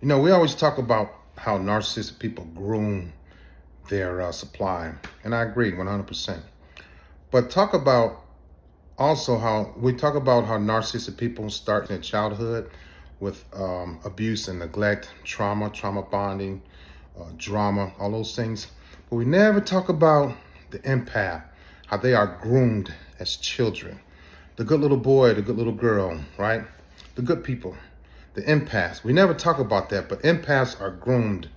We always talk about how narcissistic people groom their supply, and I agree 100%. But talk about also how we talk about how narcissistic people start in childhood with abuse and neglect, trauma bonding, drama, all those things. But we never talk about the empath, how they are groomed as children. The good little boy, the good little girl, right? The good people, the empaths. We never talk about that, but empaths are groomed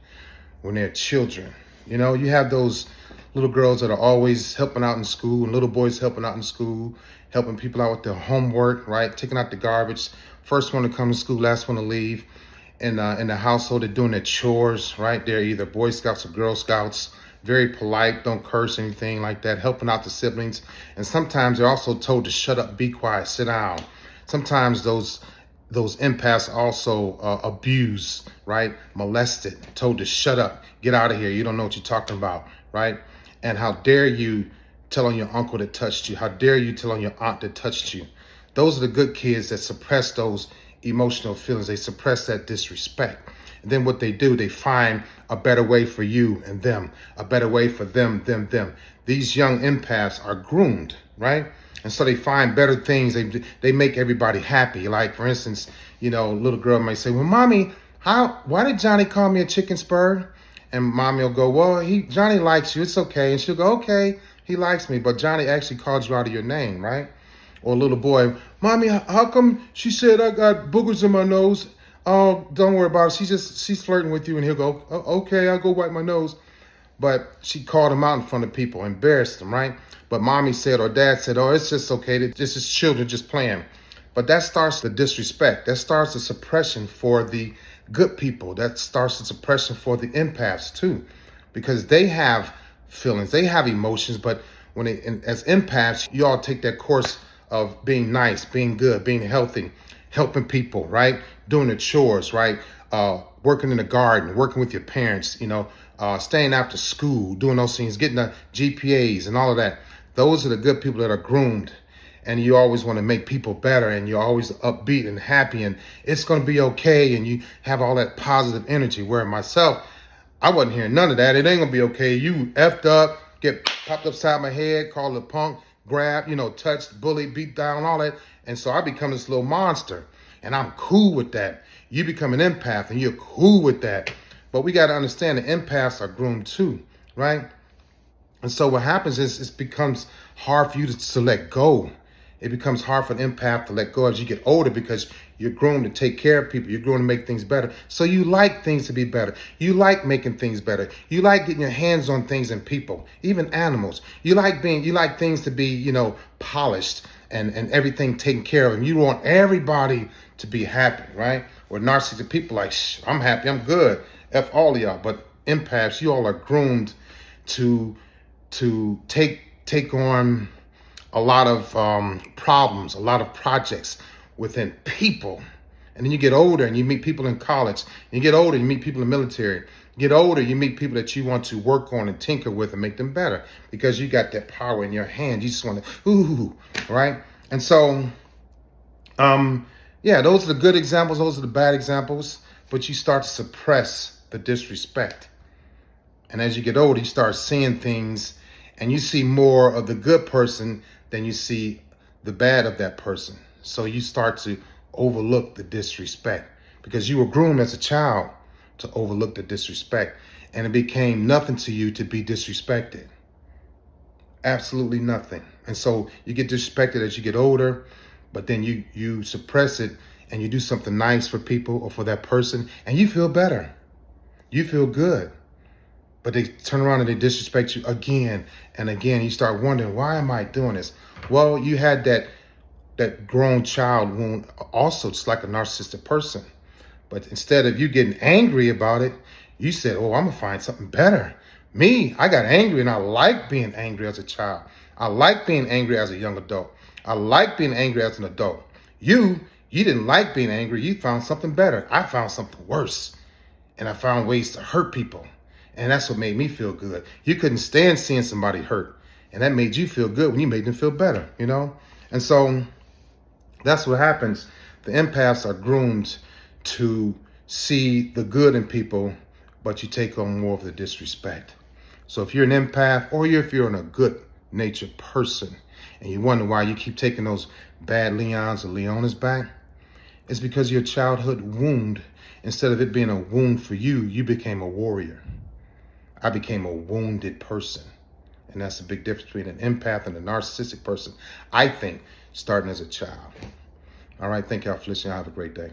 when they're children. You have those little girls that are always helping out in school and little boys helping out in school, helping people out with their homework, right? Taking out the garbage. First one to come to school, last one to leave. In the household, they're doing their chores, right? They're either Boy Scouts or Girl Scouts, very polite, don't curse, anything like that, helping out the siblings. And sometimes they're also told to shut up, be quiet, sit down. Sometimes those empaths also abuse, right? Molested, told to shut up, get out of here. You don't know what you're talking about, right? And how dare you tell on your uncle that touched you? How dare you tell on your aunt that touched you? Those are the good kids that suppress those emotional feelings. They suppress that disrespect. And then what they do, they find a better way for you and them, a better way for them. These young empaths are groomed, right? And so they find better things. They make everybody happy. Like, for instance, a little girl might say, well, mommy, why did Johnny call me a chicken spur? And mommy will go, well, Johnny likes you. It's okay. And she'll go, okay, he likes me. But Johnny actually called you out of your name, right? Or a little boy, mommy, how come she said I got boogers in my nose? Oh, don't worry about it. She's flirting with you. And he'll go, oh, okay, I'll go wipe my nose. But she called him out in front of people, embarrassed him, right? But mommy said, or dad said, oh, it's just okay. This is children just playing. But that starts the disrespect. That starts the suppression for the good people. That starts the suppression for the empaths too, because they have feelings, they have emotions. But as empaths, you all take that course of being nice, being good, being healthy, helping people, right? Doing the chores, right? Working in the garden, working with your parents, staying after school, doing those things, getting the GPAs and all of that. Those are the good people that are groomed. And you always want to make people better, and you're always upbeat and happy, and it's going to be okay, and you have all that positive energy. Where myself, I wasn't hearing none of that. It ain't going to be okay. You effed up, get popped upside my head, called a punk, grabbed, touched, bullied, beat down, all that. And so I become this little monster, and I'm cool with that. You become an empath, and you're cool with that. But we got to understand that empaths are groomed too, right? And so what happens is it becomes hard for you to let go. It becomes hard for an empath to let go as you get older, because you're groomed to take care of people. You're groomed to make things better. So you like things to be better. You like making things better. You like getting your hands on things and people, even animals. You like things to be, polished and everything taken care of. And you want everybody to be happy, right? Or narcissistic people like, I'm happy, I'm good. F all of y'all. But empaths, you all are groomed to take on a lot of problems, a lot of projects within people. And then you get older and you meet people in college. And you get older, you meet people in the military. You get older, you meet people that you want to work on and tinker with and make them better, because you got that power in your hand. You just want to, right? And so, those are the good examples. Those are the bad examples. But you start to suppress the disrespect. And as you get older, you start seeing things, and you see more of the good person than you see the bad of that person. So you start to overlook the disrespect, because you were groomed as a child to overlook the disrespect. And it became nothing to you to be disrespected. Absolutely nothing. And so you get disrespected as you get older, but then you suppress it, and you do something nice for people or for that person, and you feel better. You feel good. But they turn around and they disrespect you again and again. You start wondering, why am I doing this? Well, you had that grown child wound also, just like a narcissistic person. But instead of you getting angry about it, you said, oh, I'm going to find something better. Me, I got angry, and I like being angry as a child. I like being angry as a young adult. I like being angry as an adult. You didn't like being angry. You found something better. I found something worse. And I found ways to hurt people. And that's what made me feel good. You couldn't stand seeing somebody hurt. And that made you feel good when you made them feel better, And so that's what happens. The empaths are groomed to see the good in people, but you take on more of the disrespect. So if you're an empath, or if you're a good natured person, and you wonder why you keep taking those bad Leons or Leonas back, it's because your childhood wound, instead of it being a wound for you, you became a warrior. I became a wounded person. And that's the big difference between an empath and a narcissistic person, I think, starting as a child. All right, thank y'all for listening. Have a great day.